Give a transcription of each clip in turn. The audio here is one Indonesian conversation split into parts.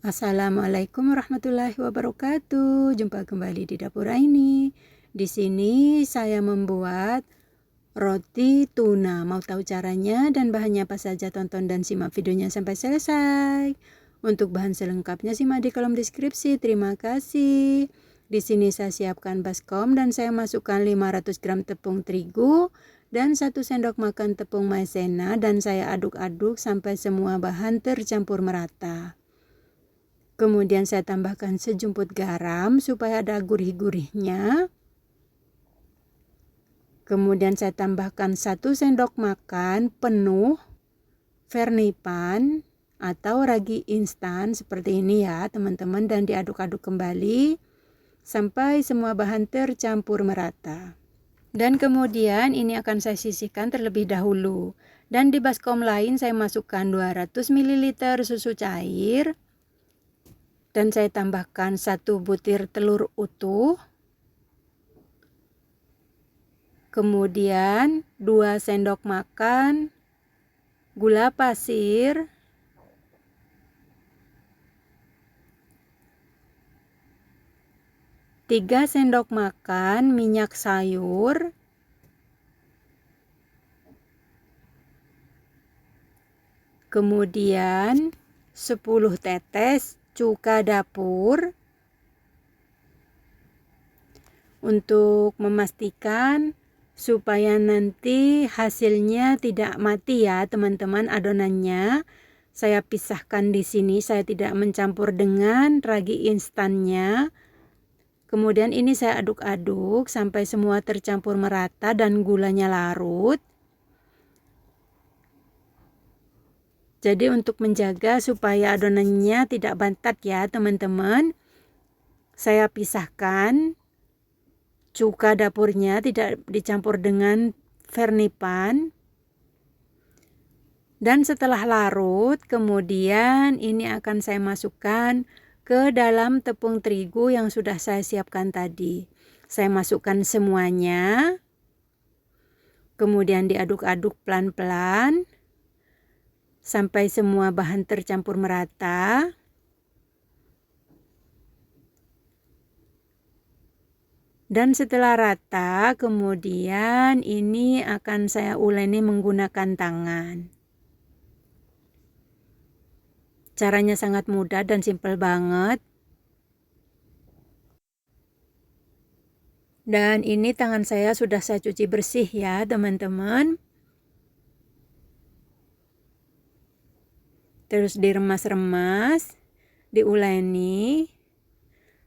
Assalamualaikum warahmatullahi wabarakatuh. Jumpa kembali di dapur Aini. Di sini saya membuat roti tuna. Mau tahu caranya dan bahannya apa saja? Tonton dan simak videonya sampai selesai. Untuk bahan selengkapnya simak di kolom deskripsi. Terima kasih. Di sini saya siapkan baskom dan saya masukkan 500 gram tepung terigu dan 1 sendok makan tepung maizena dan saya aduk-aduk sampai semua bahan tercampur merata. Kemudian saya tambahkan sejumput garam supaya ada gurih-gurihnya. Kemudian saya tambahkan 1 sendok makan penuh vernipan atau ragi instan seperti ini ya teman-teman, dan diaduk-aduk kembali sampai semua bahan tercampur merata. Dan kemudian ini akan saya sisihkan terlebih dahulu. Dan di baskom lain saya masukkan 200 ml susu cair. Dan saya tambahkan 1 butir telur utuh. Kemudian 2 sendok makan gula pasir. 3 sendok makan minyak sayur. Kemudian 10 tetes cuka dapur. Untuk memastikan supaya nanti hasilnya tidak mati ya teman-teman adonannya, saya pisahkan di sini, saya tidak mencampur dengan ragi instannya. Kemudian ini saya aduk-aduk sampai semua tercampur merata dan gulanya larut. Jadi untuk menjaga supaya adonannya tidak bantat ya teman-teman, saya pisahkan cuka dapurnya, tidak dicampur dengan vernipan. Dan setelah larut, kemudian ini akan saya masukkan ke dalam tepung terigu yang sudah saya siapkan tadi. Saya masukkan semuanya. Kemudian diaduk-aduk pelan-pelan sampai semua bahan tercampur merata. Dan setelah rata, kemudian ini akan saya uleni menggunakan tangan. Caranya sangat mudah dan simpel banget. Dan ini tangan saya sudah saya cuci bersih ya teman-teman. Terus diremas-remas, diuleni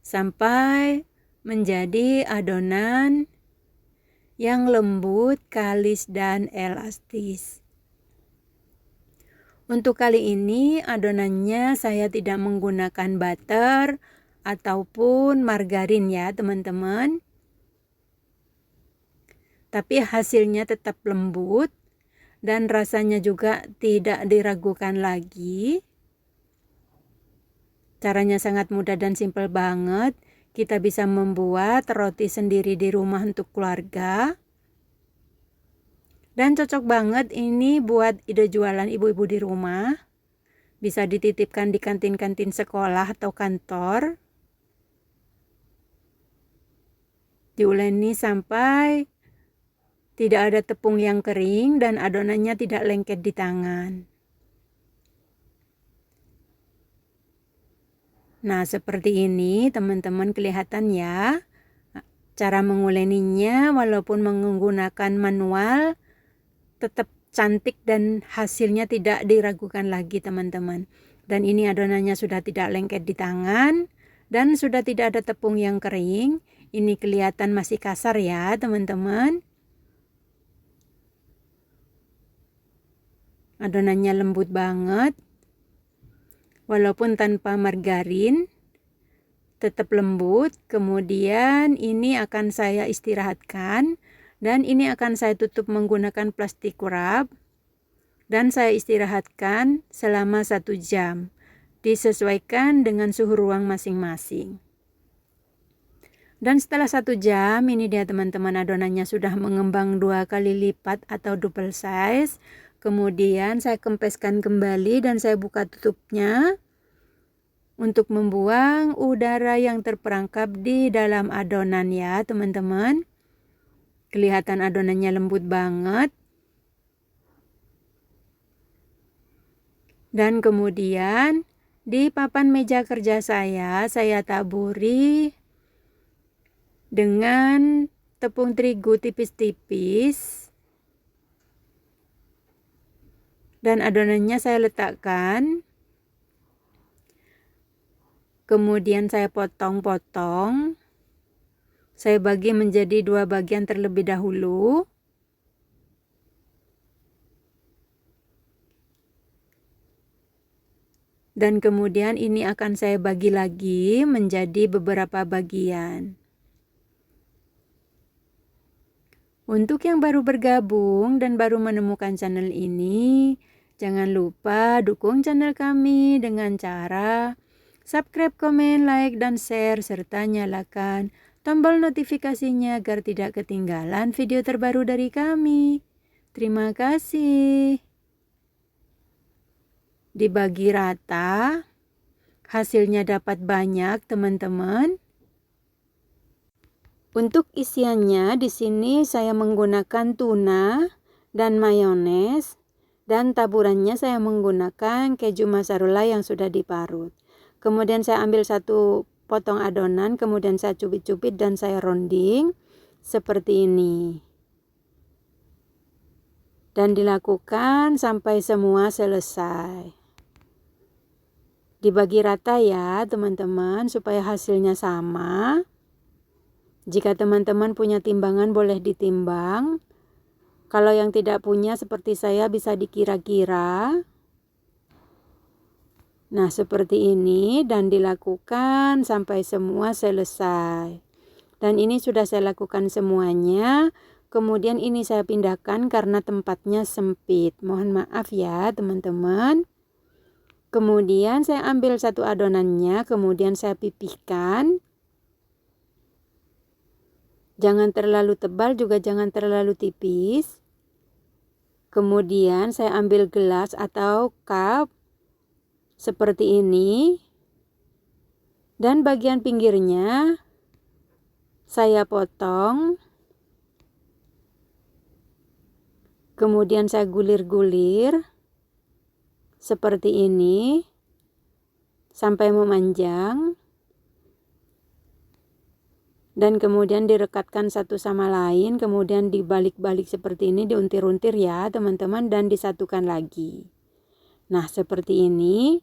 sampai menjadi adonan yang lembut, kalis, dan elastis. Untuk kali ini adonannya saya tidak menggunakan butter ataupun margarin ya teman-teman. Tapi hasilnya tetap lembut dan rasanya juga tidak diragukan lagi. Caranya sangat mudah dan simpel banget. Kita bisa membuat roti sendiri di rumah untuk keluarga. Dan cocok banget ini buat ide jualan ibu-ibu di rumah. Bisa dititipkan di kantin-kantin sekolah atau kantor. Diuleni sampai tidak ada tepung yang kering dan adonannya tidak lengket di tangan. Nah, seperti ini teman-teman kelihatan ya. Cara menguleninya walaupun menggunakan manual tetap cantik dan hasilnya tidak diragukan lagi teman-teman. Dan ini adonannya sudah tidak lengket di tangan dan sudah tidak ada tepung yang kering. Ini kelihatan masih kasar ya teman-teman. Adonannya lembut banget. Walaupun tanpa margarin tetap lembut. Kemudian ini akan saya istirahatkan dan ini akan saya tutup menggunakan plastik wrap dan saya istirahatkan selama 1 jam. Disesuaikan dengan suhu ruang masing-masing. Dan setelah 1 jam ini dia teman-teman adonannya sudah mengembang 2 kali lipat atau double size. Kemudian saya kempeskan kembali dan saya buka tutupnya. untuk membuang udara yang terperangkap di dalam adonan ya teman-teman. Kelihatan adonannya lembut banget. Dan kemudian di papan meja kerja saya taburi dengan tepung terigu tipis-tipis. Dan adonannya saya letakkan. Kemudian saya potong-potong. Saya bagi menjadi 2 bagian terlebih dahulu. Dan kemudian ini akan saya bagi lagi menjadi beberapa bagian. Untuk yang baru bergabung dan baru menemukan channel ini, jangan lupa dukung channel kami dengan cara subscribe, komen, like, dan share, serta nyalakan tombol notifikasinya agar tidak ketinggalan video terbaru dari kami. Terima kasih. Dibagi rata, hasilnya dapat banyak teman-teman. Untuk isiannya di sini saya menggunakan tuna dan mayones, dan taburannya saya menggunakan keju mozzarella yang sudah diparut. Kemudian saya ambil 1 potong adonan, kemudian saya cubit-cubit dan saya rounding seperti ini. Dan dilakukan sampai semua selesai. Dibagi rata ya teman-teman supaya hasilnya sama. Jika teman-teman punya timbangan boleh ditimbang. Kalau yang tidak punya seperti saya bisa dikira-kira. Nah seperti ini dan dilakukan sampai semua selesai. Dan ini sudah saya lakukan semuanya. Kemudian ini saya pindahkan karena tempatnya sempit. Mohon maaf ya teman-teman. Kemudian saya ambil 1 adonannya, kemudian saya pipihkan. Jangan terlalu tebal juga jangan terlalu tipis. Kemudian saya ambil gelas atau cup seperti ini. Dan bagian pinggirnya saya potong. Kemudian saya gulir-gulir seperti ini sampai memanjang. Dan kemudian direkatkan satu sama lain, kemudian dibalik-balik seperti ini, diuntir-untir ya teman-teman, dan disatukan lagi. Nah seperti ini.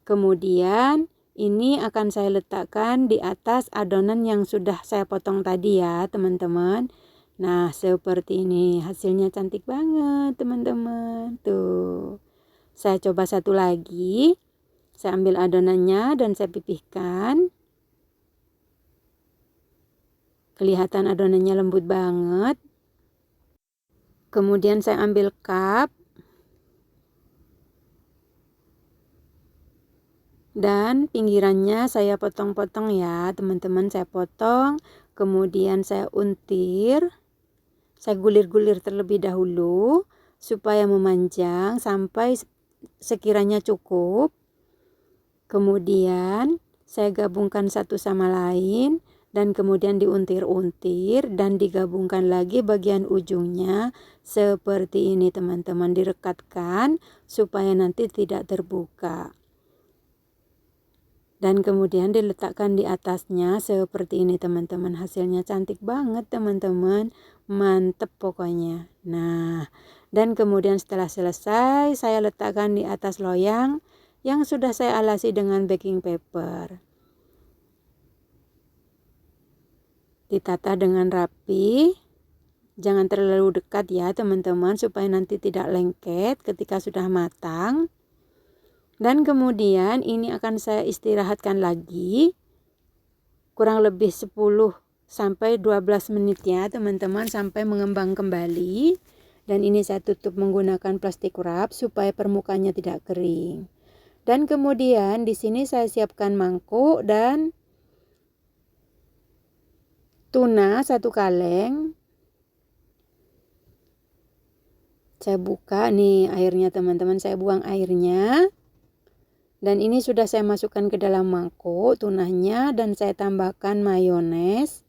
Kemudian ini akan saya letakkan di atas adonan yang sudah saya potong tadi ya teman-teman. Nah seperti ini, hasilnya cantik banget teman-teman. Tuh, saya coba satu lagi. Saya ambil adonannya dan saya pipihkan. Kelihatan adonannya lembut banget. Kemudian saya ambil cup. Dan pinggirannya saya potong-potong ya teman-teman. Saya potong. Kemudian saya untir. Saya gulir-gulir terlebih dahulu. Supaya memanjang sampai sekiranya cukup. Kemudian saya gabungkan satu sama lain. Dan kemudian diuntir-untir dan digabungkan lagi bagian ujungnya seperti ini teman-teman, direkatkan supaya nanti tidak terbuka. Dan kemudian diletakkan di atasnya seperti ini teman-teman. Hasilnya cantik banget teman-teman, mantep pokoknya. Nah, dan kemudian setelah selesai saya letakkan di atas loyang yang sudah saya alasi dengan baking paper. Ditata dengan rapi, jangan terlalu dekat ya teman-teman supaya nanti tidak lengket ketika sudah matang. Dan kemudian ini akan saya istirahatkan lagi kurang lebih 10 sampai 12 menit ya teman-teman, sampai mengembang kembali. Dan ini saya tutup menggunakan plastik wrap supaya permukaannya tidak kering. Dan kemudian di sini saya siapkan mangkuk dan tuna 1 kaleng. Saya buka nih airnya teman-teman, saya buang airnya. Dan ini sudah saya masukkan ke dalam mangkok tunanya dan saya tambahkan mayones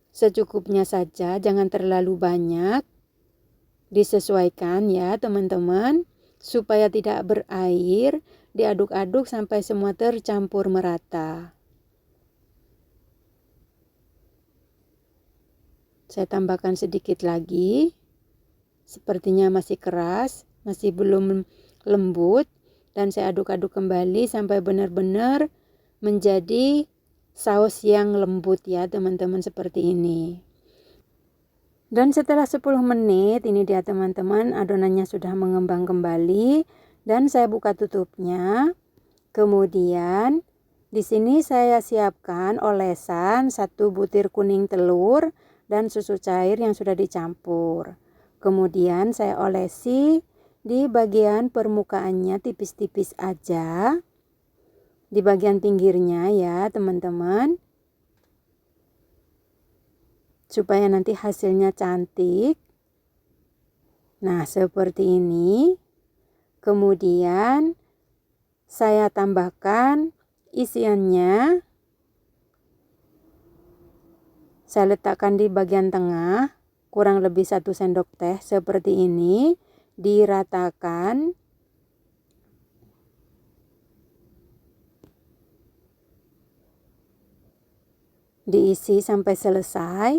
secukupnya saja, jangan terlalu banyak. Disesuaikan ya teman-teman, supaya tidak berair, diaduk-aduk sampai semua tercampur merata. Saya tambahkan sedikit lagi. Sepertinya masih keras, masih belum lembut. Dan saya aduk-aduk kembali sampai benar-benar menjadi saus yang lembut ya teman-teman, seperti ini. Dan setelah 10 menit, ini dia teman-teman, adonannya sudah mengembang kembali. Dan saya buka tutupnya. Kemudian di sini saya siapkan olesan 1 butir kuning telur dan susu cair yang sudah dicampur. Kemudian saya olesi di bagian permukaannya tipis-tipis aja. Di bagian pinggirnya ya teman-teman. Supaya nanti hasilnya cantik. Nah, seperti ini. Kemudian saya tambahkan isiannya. Saya letakkan di bagian tengah, kurang lebih 1 sendok teh seperti ini. Diratakan. Diisi sampai selesai.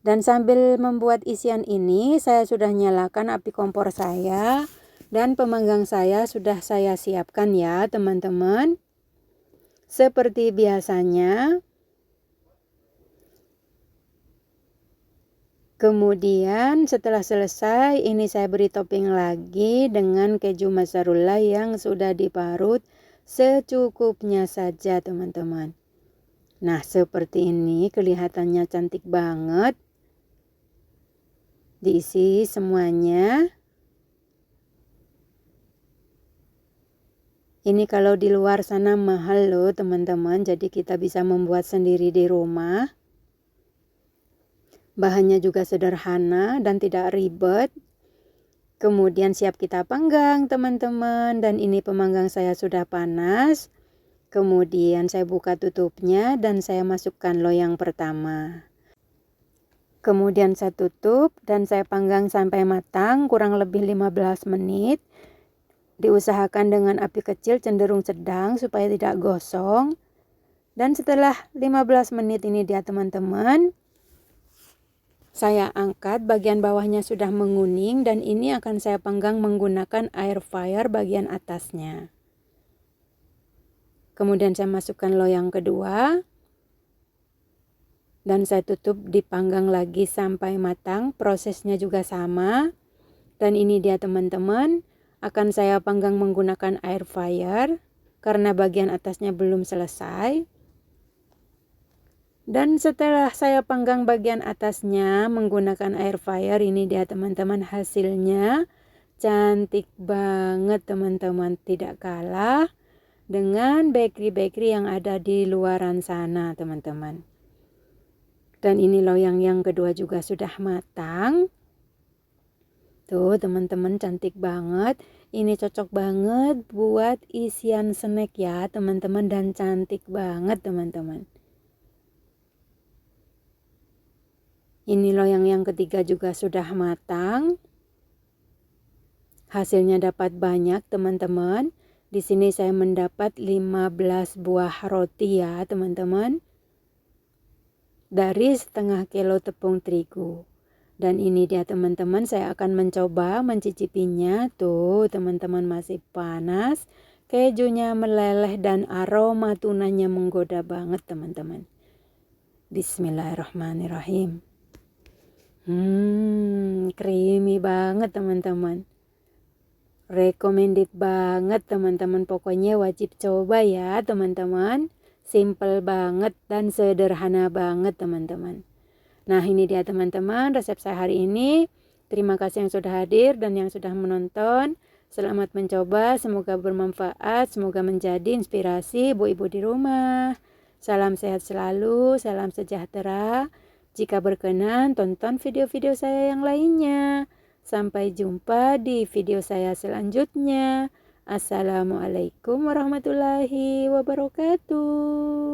Dan sambil membuat isian ini, saya sudah nyalakan api kompor saya. Dan pemanggang saya sudah saya siapkan ya teman-teman. Seperti biasanya. Kemudian setelah selesai, ini saya beri topping lagi dengan keju mozzarella yang sudah diparut secukupnya saja teman-teman. Nah, seperti ini kelihatannya cantik banget. Diisi semuanya. Ini kalau di luar sana mahal loh teman-teman, jadi kita bisa membuat sendiri di rumah. Bahannya juga sederhana dan tidak ribet. Kemudian siap kita panggang teman-teman. Dan ini pemanggang saya sudah panas. Kemudian saya buka tutupnya dan saya masukkan loyang pertama. Kemudian saya tutup dan saya panggang sampai matang kurang lebih 15 menit. Diusahakan dengan api kecil cenderung sedang supaya tidak gosong. Dan setelah 15 menit ini dia teman-teman, saya angkat, bagian bawahnya sudah menguning dan ini akan saya panggang menggunakan air fryer bagian atasnya. Kemudian saya masukkan loyang kedua. Dan saya tutup, dipanggang lagi sampai matang. Prosesnya juga sama. Dan ini dia teman-teman, akan saya panggang menggunakan air fryer karena bagian atasnya belum selesai. Dan setelah saya panggang bagian atasnya menggunakan air fryer, ini dia teman-teman hasilnya. Cantik banget teman-teman, tidak kalah dengan bakery-bakery yang ada di luaran sana teman-teman. Dan ini loyang yang kedua juga sudah matang. Tuh teman-teman, cantik banget. Ini cocok banget buat isian snack ya teman-teman, dan cantik banget teman-teman. Ini loyang yang ketiga juga sudah matang. Hasilnya dapat banyak teman-teman. Di sini saya mendapat 15 buah roti ya teman-teman. Dari setengah kilo tepung terigu. Dan ini dia teman-teman, saya akan mencoba mencicipinya. Tuh teman-teman, masih panas. Kejunya meleleh dan aroma tunanya menggoda banget teman-teman. Bismillahirrahmanirrahim. Creamy banget teman-teman. Recommended banget teman-teman. Pokoknya wajib coba ya teman-teman. Simple banget dan sederhana banget teman-teman. Nah, ini dia teman-teman resep saya hari ini. Terima kasih yang sudah hadir dan yang sudah menonton. Selamat mencoba, semoga bermanfaat, semoga menjadi inspirasi ibu-ibu di rumah. Salam sehat selalu, salam sejahtera. Jika berkenan, tonton video-video saya yang lainnya. Sampai jumpa di video saya selanjutnya. Assalamualaikum warahmatullahi wabarakatuh.